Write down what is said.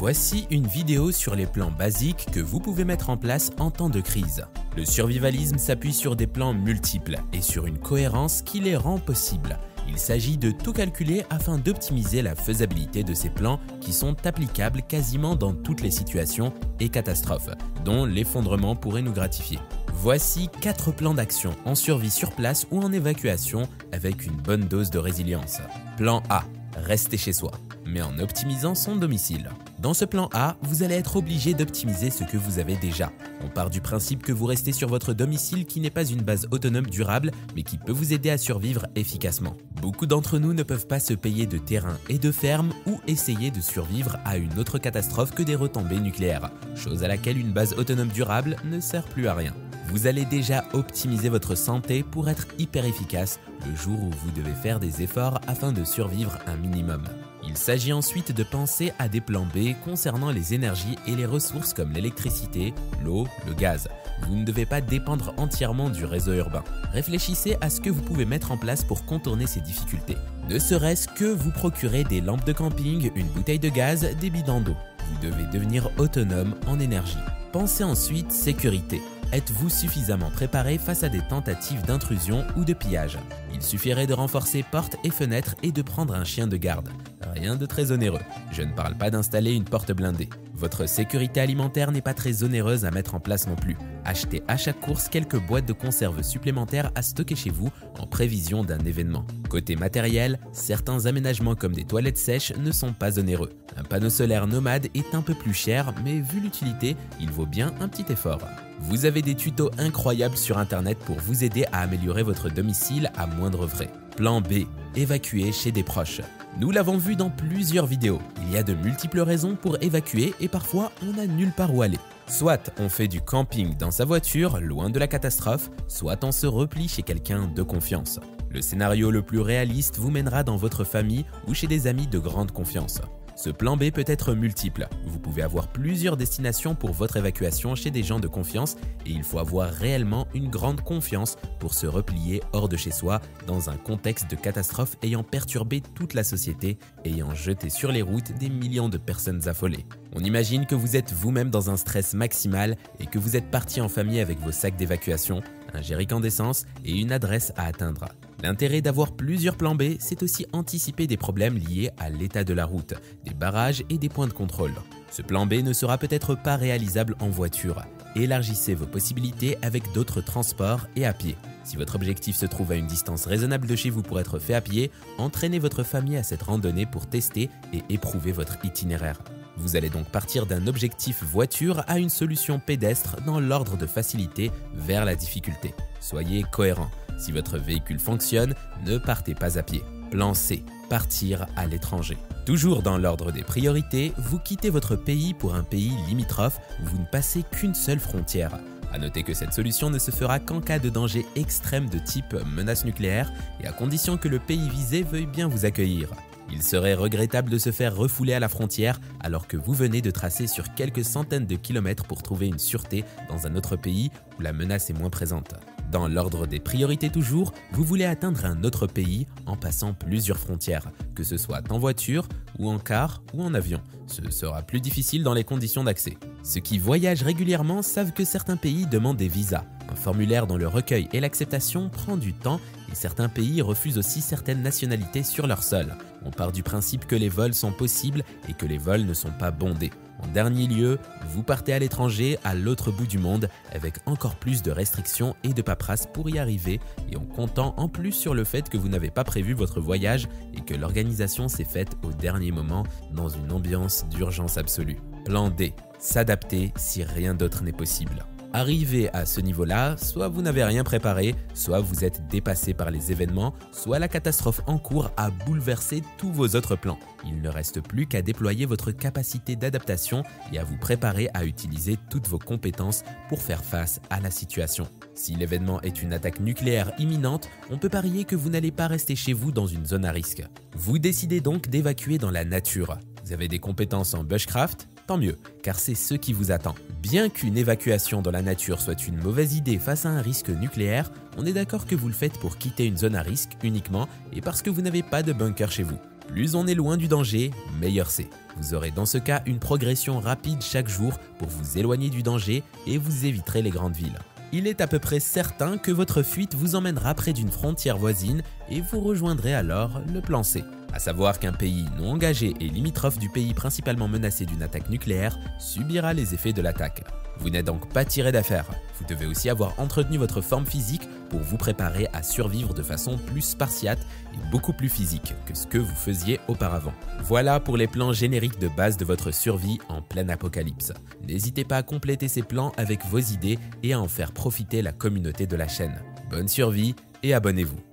Voici une vidéo sur les plans basiques que vous pouvez mettre en place en temps de crise. Le survivalisme s'appuie sur des plans multiples et sur une cohérence qui les rend possibles. Il s'agit de tout calculer afin d'optimiser la faisabilité de ces plans qui sont applicables quasiment dans toutes les situations et catastrophes, dont l'effondrement pourrait nous gratifier. Voici 4 plans d'action en survie sur place ou en évacuation avec une bonne dose de résilience. Plan A. Rester chez soi, mais en optimisant son domicile. Dans ce plan A, vous allez être obligé d'optimiser ce que vous avez déjà. On part du principe que vous restez sur votre domicile qui n'est pas une base autonome durable, mais qui peut vous aider à survivre efficacement. Beaucoup d'entre nous ne peuvent pas se payer de terrain et de ferme ou essayer de survivre à une autre catastrophe que des retombées nucléaires, chose à laquelle une base autonome durable ne sert plus à rien. Vous allez déjà optimiser votre santé pour être hyper efficace le jour où vous devez faire des efforts afin de survivre un minimum. Il s'agit ensuite de penser à des plans B concernant les énergies et les ressources comme l'électricité, l'eau, le gaz. Vous ne devez pas dépendre entièrement du réseau urbain. Réfléchissez à ce que vous pouvez mettre en place pour contourner ces difficultés. Ne serait-ce que vous procurer des lampes de camping, une bouteille de gaz, des bidons d'eau. Vous devez devenir autonome en énergie. Pensez ensuite sécurité. Êtes-vous suffisamment préparé face à des tentatives d'intrusion ou de pillage? Il suffirait de renforcer portes et fenêtres et de prendre un chien de garde. Rien de très onéreux. Je ne parle pas d'installer une porte blindée. Votre sécurité alimentaire n'est pas très onéreuse à mettre en place non plus. Achetez à chaque course quelques boîtes de conserve supplémentaires à stocker chez vous en prévision d'un événement. Côté matériel, certains aménagements comme des toilettes sèches ne sont pas onéreux. Un panneau solaire nomade est un peu plus cher, mais vu l'utilité, il vaut bien un petit effort. Vous avez des tutos incroyables sur internet pour vous aider à améliorer votre domicile à moindre frais. Plan B. Évacuer chez des proches. Nous l'avons vu dans plusieurs vidéos. Il y a de multiples raisons pour évacuer et parfois on n'a nulle part où aller. Soit on fait du camping dans sa voiture, loin de la catastrophe, soit on se replie chez quelqu'un de confiance. Le scénario le plus réaliste vous mènera dans votre famille ou chez des amis de grande confiance. Ce plan B peut être multiple. Vous pouvez avoir plusieurs destinations pour votre évacuation chez des gens de confiance et il faut avoir réellement une grande confiance pour se replier hors de chez soi dans un contexte de catastrophe ayant perturbé toute la société, ayant jeté sur les routes des millions de personnes affolées. On imagine que vous êtes vous-même dans un stress maximal et que vous êtes parti en famille avec vos sacs d'évacuation, un jerrycan d'essence et une adresse à atteindre. L'intérêt d'avoir plusieurs plans B, c'est aussi anticiper des problèmes liés à l'état de la route, des barrages et des points de contrôle. Ce plan B ne sera peut-être pas réalisable en voiture. Élargissez vos possibilités avec d'autres transports et à pied. Si votre objectif se trouve à une distance raisonnable de chez vous pour être fait à pied, entraînez votre famille à cette randonnée pour tester et éprouver votre itinéraire. Vous allez donc partir d'un objectif voiture à une solution pédestre dans l'ordre de facilité vers la difficulté. Soyez cohérent. Si votre véhicule fonctionne, ne partez pas à pied. Plan C. Partir à l'étranger. Toujours dans l'ordre des priorités, vous quittez votre pays pour un pays limitrophe où vous ne passez qu'une seule frontière. A noter que cette solution ne se fera qu'en cas de danger extrême de type menace nucléaire et à condition que le pays visé veuille bien vous accueillir. Il serait regrettable de se faire refouler à la frontière alors que vous venez de tracer sur quelques centaines de kilomètres pour trouver une sûreté dans un autre pays où la menace est moins présente. Dans l'ordre des priorités toujours, vous voulez atteindre un autre pays en passant plusieurs frontières, que ce soit en voiture ou en car ou en avion. Ce sera plus difficile dans les conditions d'accès. Ceux qui voyagent régulièrement savent que certains pays demandent des visas, un formulaire dont le recueil et l'acceptation prend du temps et certains pays refusent aussi certaines nationalités sur leur sol. On part du principe que les vols sont possibles et que les vols ne sont pas bondés. En dernier lieu, vous partez à l'étranger, à l'autre bout du monde, avec encore plus de restrictions et de paperasse pour y arriver, et en comptant en plus sur le fait que vous n'avez pas prévu votre voyage et que l'organisation s'est faite au dernier moment dans une ambiance d'urgence absolue. Plan D. S'adapter si rien d'autre n'est possible. Arrivé à ce niveau-là, soit vous n'avez rien préparé, soit vous êtes dépassé par les événements, soit la catastrophe en cours a bouleversé tous vos autres plans. Il ne reste plus qu'à déployer votre capacité d'adaptation et à vous préparer à utiliser toutes vos compétences pour faire face à la situation. Si l'événement est une attaque nucléaire imminente, on peut parier que vous n'allez pas rester chez vous dans une zone à risque. Vous décidez donc d'évacuer dans la nature. Vous avez des compétences en bushcraft ? Tant mieux, car c'est ce qui vous attend. Bien qu'une évacuation dans la nature soit une mauvaise idée face à un risque nucléaire, on est d'accord que vous le faites pour quitter une zone à risque uniquement et parce que vous n'avez pas de bunker chez vous. Plus on est loin du danger, meilleur c'est. Vous aurez dans ce cas une progression rapide chaque jour pour vous éloigner du danger et vous éviterez les grandes villes. Il est à peu près certain que votre fuite vous emmènera près d'une frontière voisine et vous rejoindrez alors le plan C. À savoir qu'un pays non engagé et limitrophe du pays principalement menacé d'une attaque nucléaire subira les effets de l'attaque. Vous n'êtes donc pas tiré d'affaire. Vous devez aussi avoir entretenu votre forme physique pour vous préparer à survivre de façon plus spartiate et beaucoup plus physique que ce que vous faisiez auparavant. Voilà pour les plans génériques de base de votre survie en pleine apocalypse. N'hésitez pas à compléter ces plans avec vos idées et à en faire profiter la communauté de la chaîne. Bonne survie et abonnez-vous.